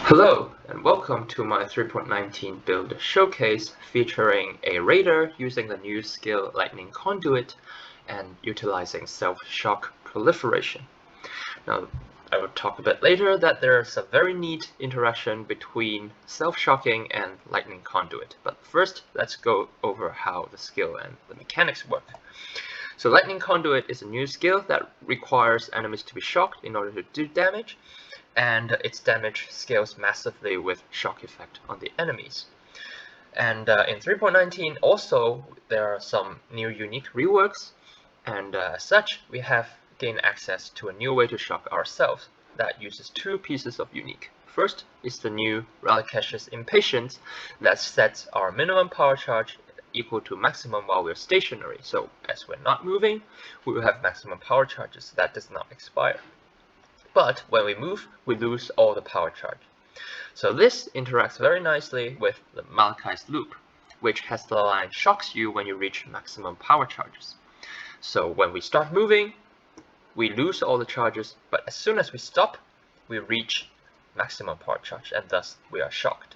Hello, and welcome to my 3.19 build showcase featuring a raider using the new skill Lightning Conduit and utilizing self-shock proliferation. Now, I will talk a bit later that there's a very neat interaction between self-shocking and Lightning Conduit, but first let's go over how the skill and the mechanics work. So Lightning Conduit is a new skill that requires enemies to be shocked in order to do damage, and its damage scales massively with shock effect on the enemies. And in 3.19 also there are some new unique reworks, and as such we have gained access to a new way to shock ourselves that uses two pieces of unique. First is the new Ralakesh's Impatience that sets our minimum power charge equal to maximum while we're stationary. So as we're not moving, we will have maximum power charges that does not expire. But when we move, we lose all the power charge. So this interacts very nicely with the Malachai's loop, which has the line shocks you when you reach maximum power charges. So when we start moving, we lose all the charges, but as soon as we stop, we reach maximum power charge, and thus we are shocked.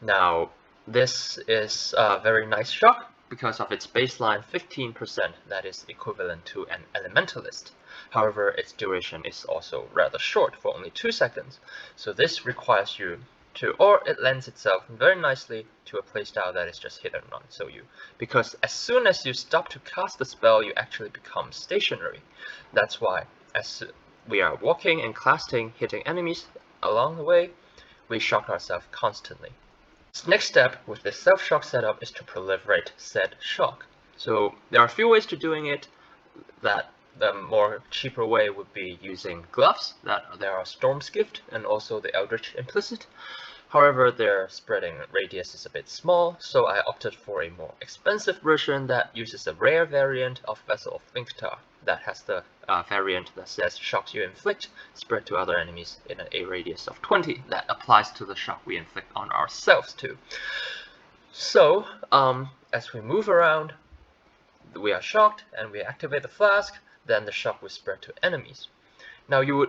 Now, this is a very nice shock because of its baseline 15% that is equivalent to an elementalist. However, its duration is also rather short, for only 2 seconds. So this requires you to, or it lends itself very nicely to a playstyle that is just hit and run. So because as soon as you stop to cast the spell, you actually become stationary. That's why as we are walking and casting, hitting enemies along the way, we shock ourselves constantly. Next step with this self-shock setup is to proliferate said shock. So there are a few ways to doing it. That the more cheaper way would be using gloves, that there are Storm's Gift and also the Eldritch Implicit. However, their spreading radius is a bit small, so I opted for a more expensive version that uses a rare variant of Vessel of Vinktar that has the variant that says shocks you inflict spread to other enemies in a radius of 20 that applies to the shock we inflict on ourselves too. So as we move around, we are shocked and we activate the flask, then the shock will spread to enemies. Now you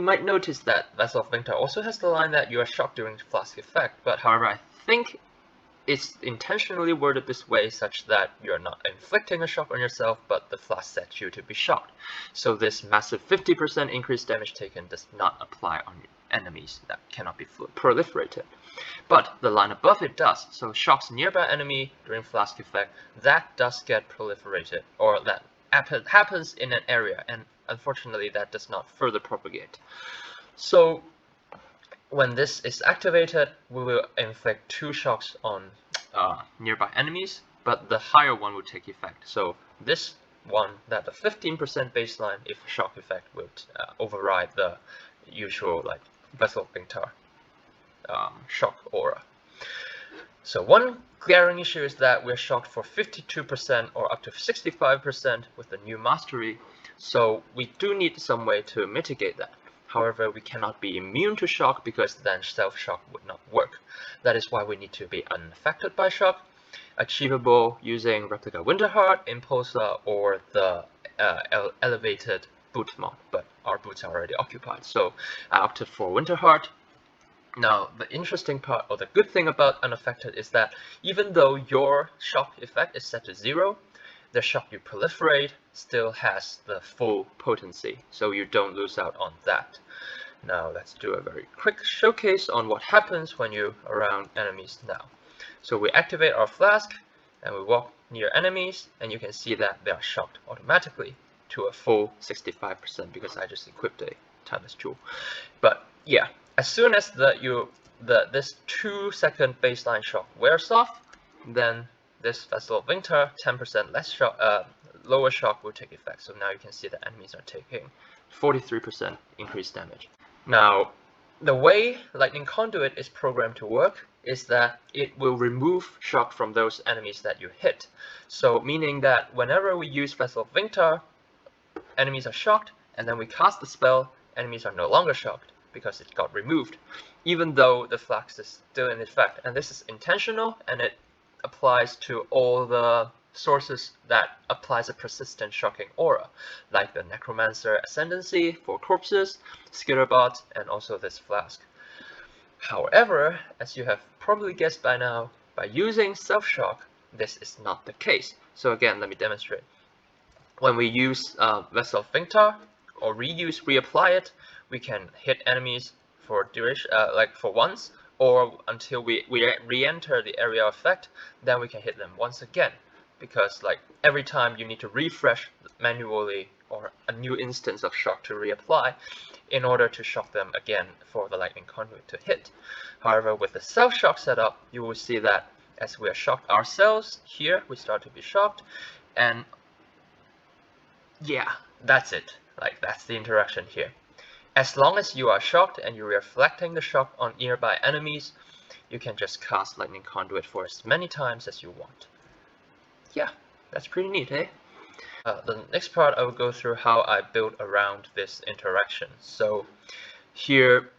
might notice that Vessel of Vinktar also has the line that you are shocked during flask effect, but however I think it's intentionally worded this way such that you're not inflicting a shock on yourself, but the flask sets you to be shocked. So this massive 50% increased damage taken does not apply on enemies that cannot be proliferated. But the line above it does, so shocks nearby enemy during flask effect, that does get proliferated, or that happens in an area, and unfortunately that does not further propagate. So when this is activated, we will inflict 2 shocks on nearby enemies, but the higher one will take effect. So this one, that the 15% baseline, if shock effect would override the usual like Vessel of Vinktar shock aura. So one glaring issue is that we're shocked for 52% or up to 65% with the new mastery, so we do need some way to mitigate that. However, we cannot be immune to shock because then self-shock would not work. That is why we need to be unaffected by shock, achievable using Replica Winterheart, Impulsa, or the elevated boot mod, but our boots are already occupied, so I opted for Winterheart. Now, the interesting part, or the good thing about Unaffected, is that even though your shock effect is set to 0, the shock you proliferate still has the full potency, so you don't lose out on that. Now, let's do a very quick showcase on what happens when you're around enemies now. So we activate our flask, and we walk near enemies, and you can see that they are shocked automatically to a full 65% because I just equipped a timeless jewel. But yeah, as soon as this 2-second baseline shock wears off, then this Vessel of Vinktar 10% less shock, lower shock will take effect. So now you can see that enemies are taking 43% increased damage. Now, the way Lightning Conduit is programmed to work is that it will remove shock from those enemies that you hit. So meaning that whenever we use Vessel of Vinktar, enemies are shocked, and then we cast the spell, enemies are no longer shocked because it got removed, even though the Flask is still in effect. And this is intentional, and it applies to all the sources that applies a persistent shocking aura, like the Necromancer Ascendancy for corpses, Skitterbot, and also this Flask. However, as you have probably guessed by now, by using self-shock, this is not the case. So again, let me demonstrate. When we use Vessel of Vinktar or reapply it, we can hit enemies for duration, like for once, or until we re-enter the area of effect, then we can hit them once again. Because like every time you need to refresh manually or a new instance of shock to reapply in order to shock them again for the Lightning Conduit to hit. However, with the self-shock setup, you will see that as we are shocked ourselves, here we start to be shocked, and yeah, that's it. Like, that's the interaction here. As long as you are shocked and you're reflecting the shock on nearby enemies, you can just cast Lightning Conduit for as many times as you want. Yeah, that's pretty neat, eh? The next part, I will go through how I build around this interaction. So here,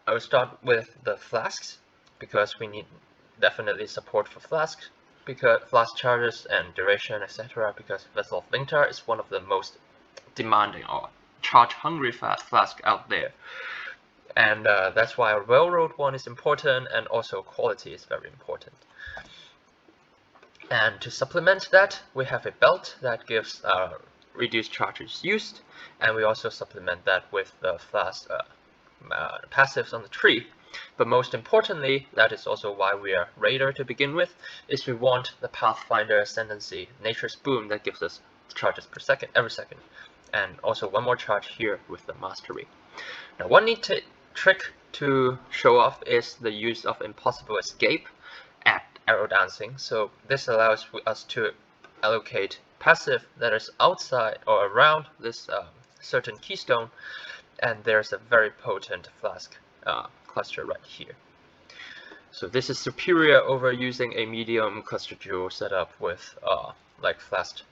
I will start with the flasks, because we need definitely support for flasks, because flask charges and duration, etc. Because Vessel of Vinktar is one of the most demanding or charge-hungry flask out there, and that's why a well-rolled one is important, and also quality is very important. And to supplement that, we have a belt that gives reduced charges used, and we also supplement that with the flask passives on the tree. But most importantly, that is also why we are Raider to begin with, is we want the Pathfinder Ascendancy, Nature's Boon, that gives us charges per second, every second. And also one more charge here with the Mastery. Now, one neat trick to show off is the use of Impossible Escape at Arrow Dancing. So this allows us to allocate passive that is outside or around this certain keystone, and there's a very potent flask cluster right here. So this is superior over using a medium cluster duo setup with like flask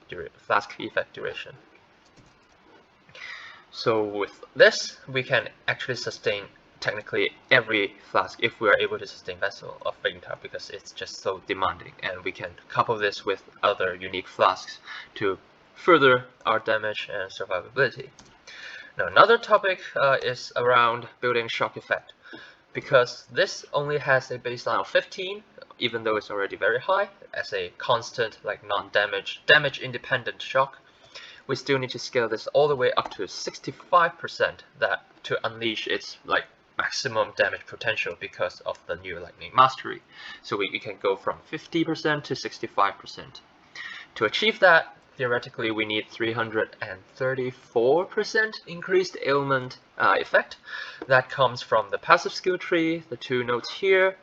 effect duration. So with this, we can actually sustain technically every flask if we are able to sustain Vessel of Vinktar, because it's just so demanding, and we can couple this with other unique flasks to further our damage and survivability. Now, another topic is around building shock effect, because this only has a baseline of 15, even though it's already very high, as a constant, like damage independent shock. We still need to scale this all the way up to 65% that to unleash its like maximum damage potential because of the new Lightning Mastery. So we can go from 50% to 65%. To achieve that, theoretically, we need 334% increased ailment effect. That comes from the passive skill tree, the two nodes here.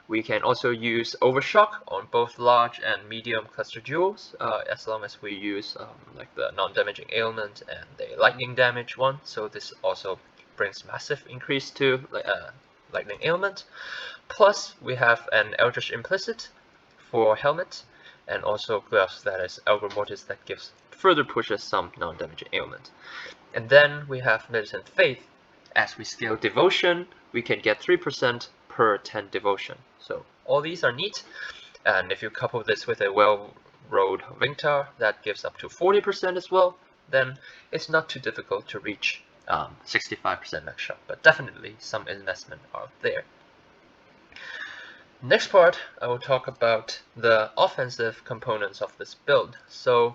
We can also use Overshock on both large and medium cluster duels, as long as we use like the non-damaging ailment and the lightning damage one. So this also brings massive increase to lightning ailment. Plus, we have an Eldritch Implicit for helmet, and also gloves that is Algor Mortis that gives further pushes some non-damaging ailment. And then we have Militant Faith. As we scale Devotion, we can get 3% per 10 Devotion. So all these are neat, and if you couple this with a well-rolled Vinktar that gives up to 40% as well, then it's not too difficult to reach 65% max shot, but definitely some investment are there. Next part, I will talk about the offensive components of this build. So,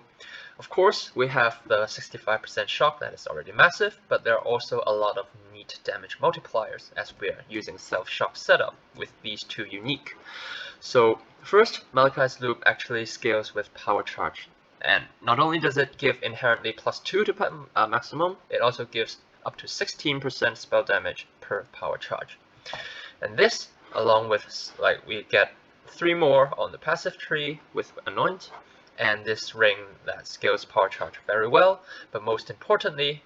of course, we have the 65% shock that is already massive, but there are also a lot of neat damage multipliers as we are using self-shock setup with these two unique. So, first, Malachai's loop actually scales with power charge. And not only does it give inherently +2 to maximum, it also gives up to 16% spell damage per power charge. And this, along with, like, we get 3 more on the passive tree with Anoint, and this ring that scales power charge very well, but most importantly,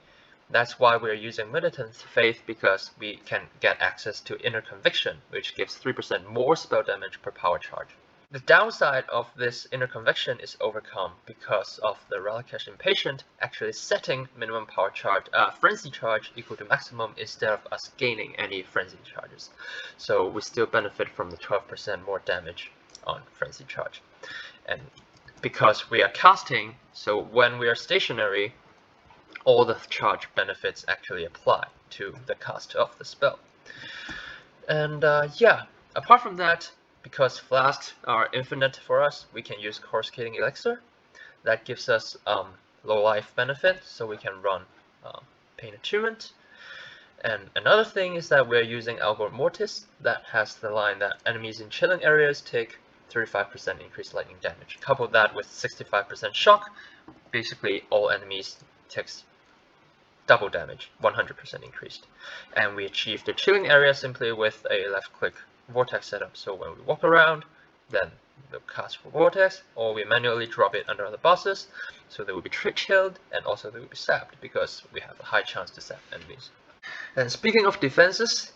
that's why we're using Militant Faith, because we can get access to Inner Conviction, which gives 3% more spell damage per power charge. The downside of this Inner Conviction is overcome because of the Ralakesh Impatient actually setting minimum power charge, frenzy charge equal to maximum instead of us gaining any frenzy charges. So we still benefit from the 12% more damage on frenzy charge. And because we are casting, so when we are stationary, all the charge benefits actually apply to the cast of the spell. And yeah, apart from that, because flasks are infinite for us, we can use coruscating elixir. That gives us low life benefit, so we can run pain attunement. And another thing is that we're using Algor Mortis that has the line that enemies in chilling areas take 35% increased lightning damage. Couple that with 65% shock, basically all enemies takes double damage, 100% increased. And we achieve the chilling area simply with a left click vortex setup. So when we walk around, then we'll cast for vortex, or we manually drop it under the bosses, so they will be chilled and also they will be sapped because we have a high chance to sap enemies. And speaking of defenses,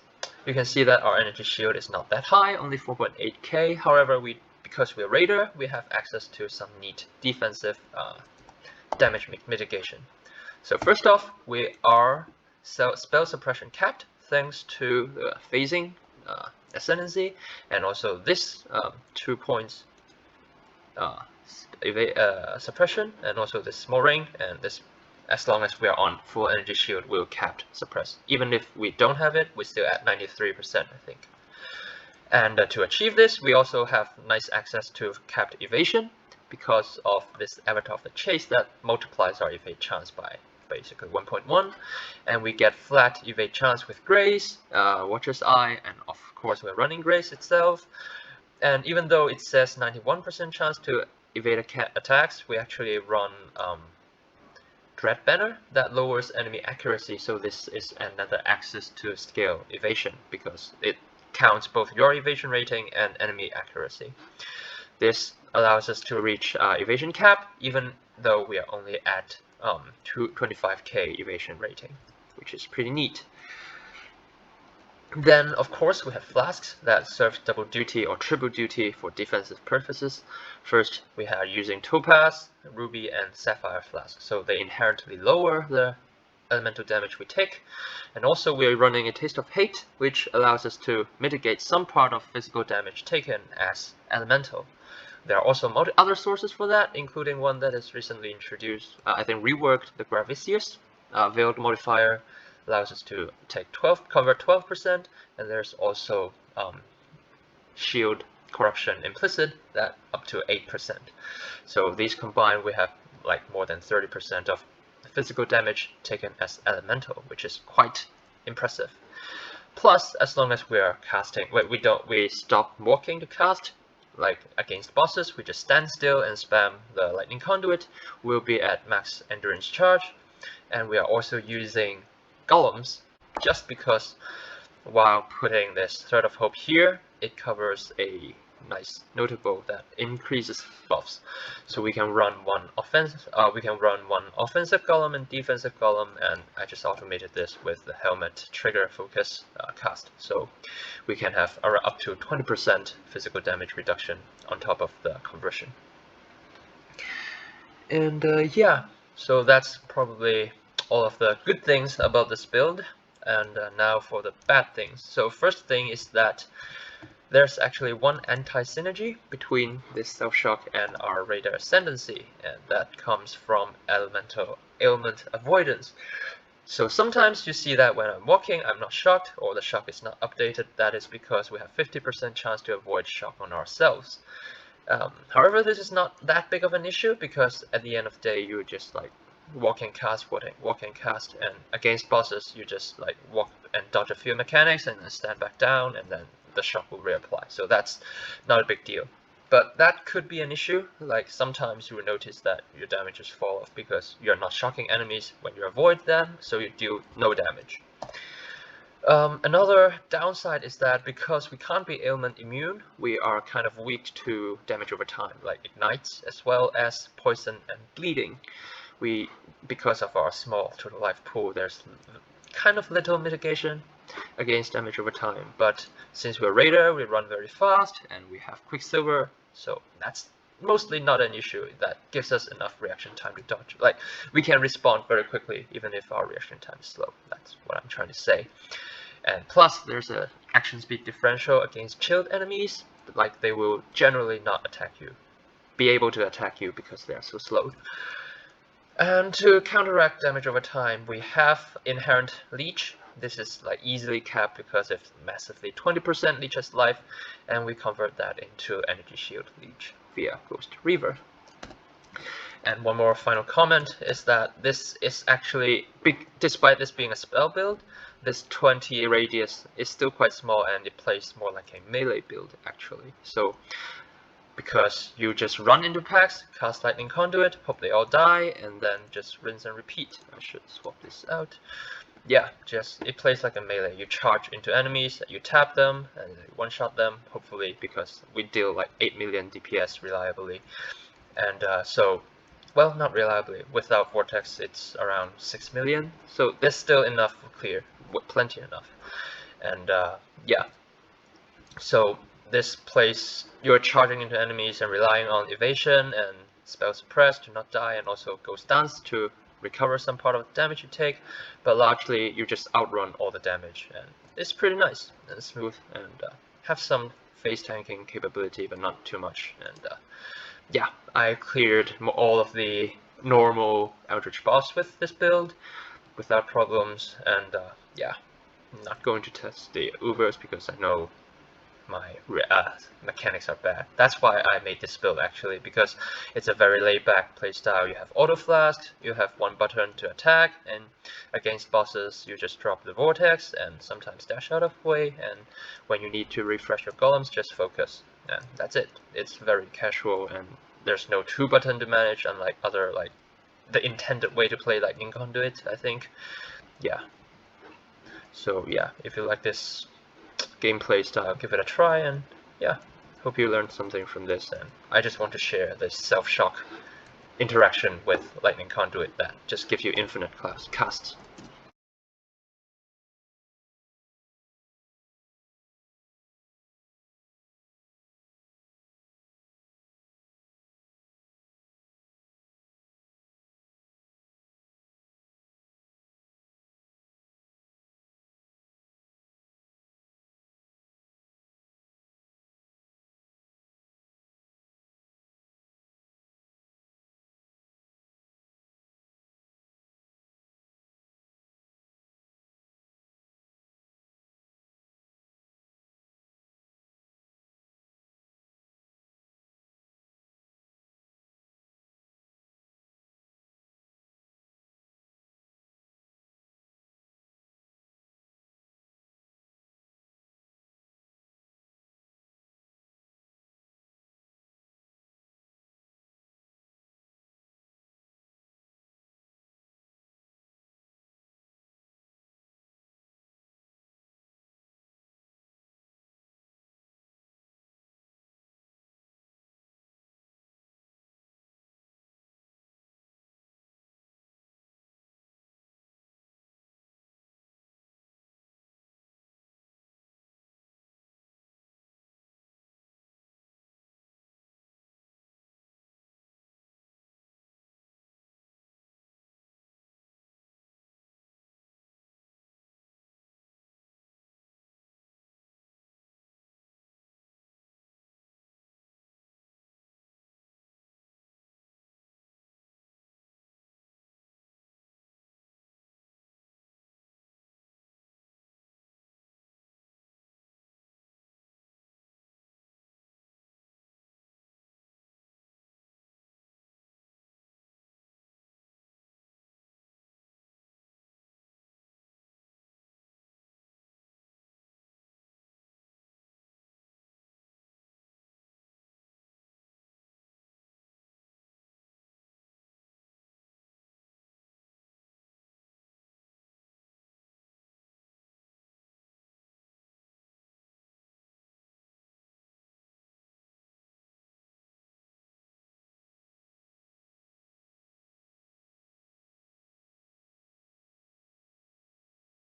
you can see that our energy shield is not that high, only 4.8k. However, because we're Raider, we have access to some neat defensive damage mitigation. So first off, we are spell suppression capped thanks to the phasing ascendancy, and also this 2 points suppression, and also this small ring, and this, as long as we are on full energy shield, will capped suppress. Even if we don't have it, we're still at 93%, I think. And to achieve this, we also have nice access to capped evasion because of this Avatar of the Chase that multiplies our evade chance by basically 1.1, and we get flat evade chance with Grace, Watcher's Eye, and of course we're running Grace itself. And even though it says 91% chance to evade attacks, we actually run Dread Banner that lowers enemy accuracy, so this is another access to scale evasion because it counts both your evasion rating and enemy accuracy. This allows us to reach evasion cap even though we are only at 25k evasion rating, which is pretty neat. Then, of course, we have flasks that serve double duty or triple duty for defensive purposes. First, we are using Topaz, Ruby, and Sapphire flasks, so they inherently lower the elemental damage we take. And also, we are running a Taste of Hate, which allows us to mitigate some part of physical damage taken as elemental. There are also other sources for that, including one that is recently introduced, I think reworked, the Gravicius Veiled modifier. Allows us to take cover 12%, and there's also shield corruption implicit that up to 8%. So these combined, we have like more than 30% of physical damage taken as elemental, which is quite impressive. Plus, as long as we are casting, we stop walking to cast. Like against bosses, we just stand still and spam the Lightning Conduit. We'll be at max endurance charge, and we are also using golems just because while putting this Thread of Hope here, it covers a nice notable that increases buffs. So we can run one offensive golem and defensive golem, and I just automated this with the helmet trigger focus cast. So we can have up to 20% physical damage reduction on top of the conversion. And yeah, so that's probably all of the good things about this build. And now for the bad things. So first thing is that there's actually one anti-synergy between this self-shock and our Raider Ascendancy, and that comes from ailment avoidance. So sometimes you see that when I'm walking, I'm not shocked, or the shock is not updated. That is because we have 50% chance to avoid shock on ourselves. However, this is not that big of an issue because at the end of the day, you just like walk and cast, and against bosses, you just like walk and dodge a few mechanics and then stand back down, and then the shock will reapply. So that's not a big deal. But that could be an issue. Like sometimes you will notice that your damages fall off because you're not shocking enemies when you avoid them, so you deal no damage. Another downside is that because we can't be ailment immune, we are kind of weak to damage over time, like ignites as well as poison and bleeding. Because of our small total life pool, there's kind of little mitigation against damage over time. But since we're Raider, we run very fast and we have Quicksilver, so that's mostly not an issue. That gives us enough reaction time to dodge. Like, we can respond very quickly even if our reaction time is slow. That's what I'm trying to say. And plus, there's a action speed differential against chilled enemies. Like, they will generally not be able to attack you because they are so slow. And to counteract damage over time, we have inherent leech this is like easily capped because it's massively 20% leech's life, and we convert that into energy shield leech via Ghost Reaver. And one more final comment is that this is actually, despite this being a spell build, this 20 radius is still quite small, and it plays more like a melee build actually. So because you just run into packs, cast Lightning Conduit, hope they all die, and then just rinse and repeat. I should swap this out. Yeah, just it plays like a melee. You charge into enemies, you tap them, and one-shot them, hopefully, because we deal like 8 million DPS reliably. And so, well, not reliably. Without Vortex, it's around 6 million. So there's still enough for clear, plenty enough. And yeah, so this plays, you're charging into enemies and relying on evasion and spell suppress to not die, and also Ghost Dance to recover some part of the damage you take, but largely you just outrun all the damage, and it's pretty nice and smooth, and have some phase tanking capability, but not too much. And yeah, I cleared all of the normal Eldritch boss with this build without problems, and yeah, I'm not going to test the Ubers because I know my mechanics are bad. That's why I made this build actually, because it's a very laid-back playstyle. You have auto-flasks, you have one button to attack, and against bosses you just drop the vortex and sometimes dash out of the way, and when you need to refresh your golems, just focus, and that's it. It's very casual, and there's no 2-button to manage, unlike other, like the intended way to play Lightning Conduit, I think. Yeah. So yeah, if you like this gameplay style, give it a try, and yeah, hope you learned something from this. And I just want to share this self-shock interaction with Lightning Conduit that just gives you infinite casts.